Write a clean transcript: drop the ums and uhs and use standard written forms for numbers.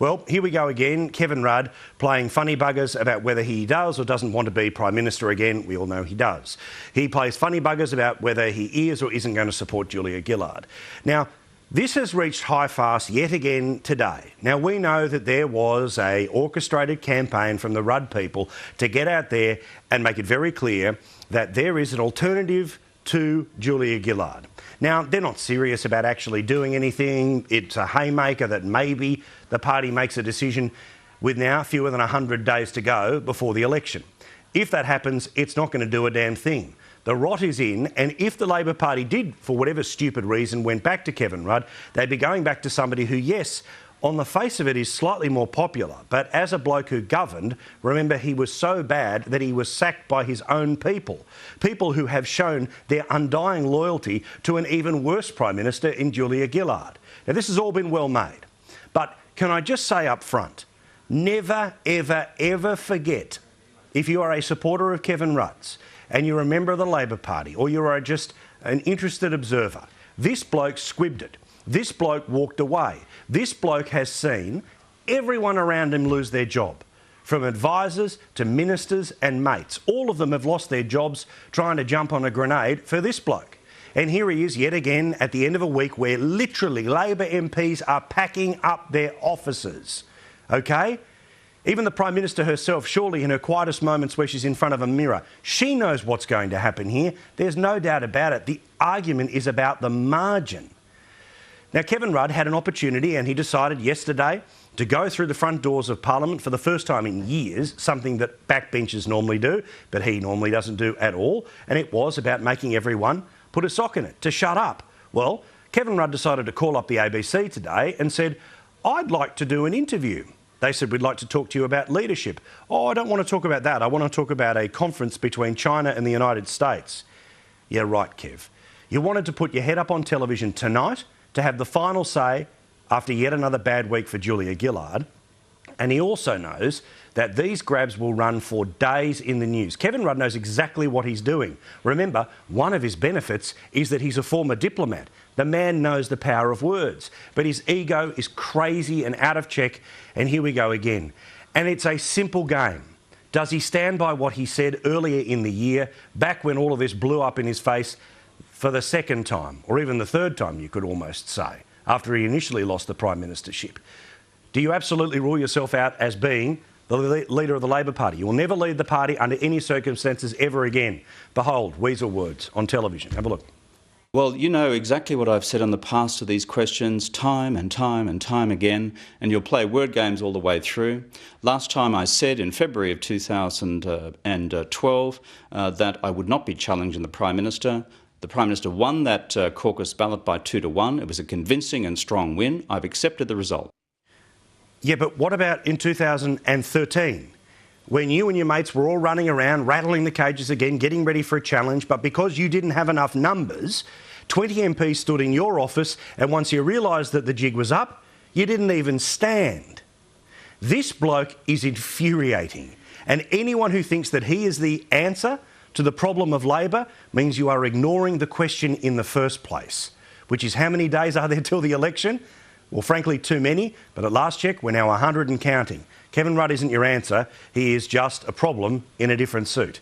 Well, here we go again. Kevin Rudd playing funny buggers about whether he does or doesn't want to be Prime Minister again. We all know he does. He plays funny buggers about whether he is or isn't going to support Julia Gillard. Now, this has reached high fast yet again today. Now, we know that there was a orchestrated campaign from the Rudd people to get out there and make it very clear that there is an alternative to Julia Gillard. Now, they're not serious about actually doing anything. It's a haymaker that maybe the party makes a decision with now fewer than 100 days to go before the election. If that happens, it's not going to do a damn thing. The rot is in, and if the Labor Party did, for whatever stupid reason, went back to Kevin Rudd, they'd be going back to somebody who, yes, on the face of it is slightly more popular, but as a bloke who governed, remember he was so bad that he was sacked by his own people. People who have shown their undying loyalty to an even worse Prime Minister in Julia Gillard. Now, this has all been well made, but can I just say up front, never, ever, ever forget, if you are a supporter of Kevin Rudd's and you're a member of the Labor Party or you are just an interested observer, this bloke squibbed it. This bloke walked away. This bloke has seen everyone around him lose their job, from advisors to ministers and mates. All of them have lost their jobs trying to jump on a grenade for this bloke. And here he is yet again at the end of a week where literally Labor MPs are packing up their offices. OK? Even the Prime Minister herself, surely in her quietest moments where she's in front of a mirror, she knows what's going to happen here. There's no doubt about it. The argument is about the margin. Now, Kevin Rudd had an opportunity and he decided yesterday to go through the front doors of Parliament for the first time in years, something that backbenchers normally do, but he normally doesn't do at all, and it was about making everyone put a sock in it, to shut up. Well, Kevin Rudd decided to call up the ABC today and said, "I'd like to do an interview." They said, "We'd like to talk to you about leadership." "Oh, I don't want to talk about that. I want to talk about a conference between China and the United States." Yeah, right, Kev. You wanted to put your head up on television tonight to have the final say after yet another bad week for Julia Gillard. And he also knows that these grabs will run for days in the news. Kevin Rudd knows exactly what he's doing. Remember, one of his benefits is that he's a former diplomat. The man knows the power of words, but his ego is crazy and out of check, and here we go again. And it's a simple game. Does he stand by what he said earlier in the year, back when all of this blew up in his face for the second time, or even the third time, you could almost say, after he initially lost the Prime Ministership? Do you absolutely rule yourself out as being the leader of the Labor Party? You will never lead the party under any circumstances ever again. Behold, weasel words on television. Have a look. Well, you know exactly what I've said on the past to these questions time and time and time again, and you'll play word games all the way through. Last time I said in February of 2012 that I would not be challenging the Prime Minister. The Prime Minister won that caucus ballot by 2-1. It was a convincing and strong win. I've accepted the result. Yeah, but what about in 2013? When you and your mates were all running around, rattling the cages again, getting ready for a challenge, but because you didn't have enough numbers, 20 MPs stood in your office, and once you realised that the jig was up, you didn't even stand. This bloke is infuriating, and anyone who thinks that he is the answer to the problem of Labor means you are ignoring the question in the first place, which is how many days are there till the election? Well, frankly, too many, but at last check, we're now 100 and counting. Kevin Rudd isn't your answer. He is just a problem in a different suit.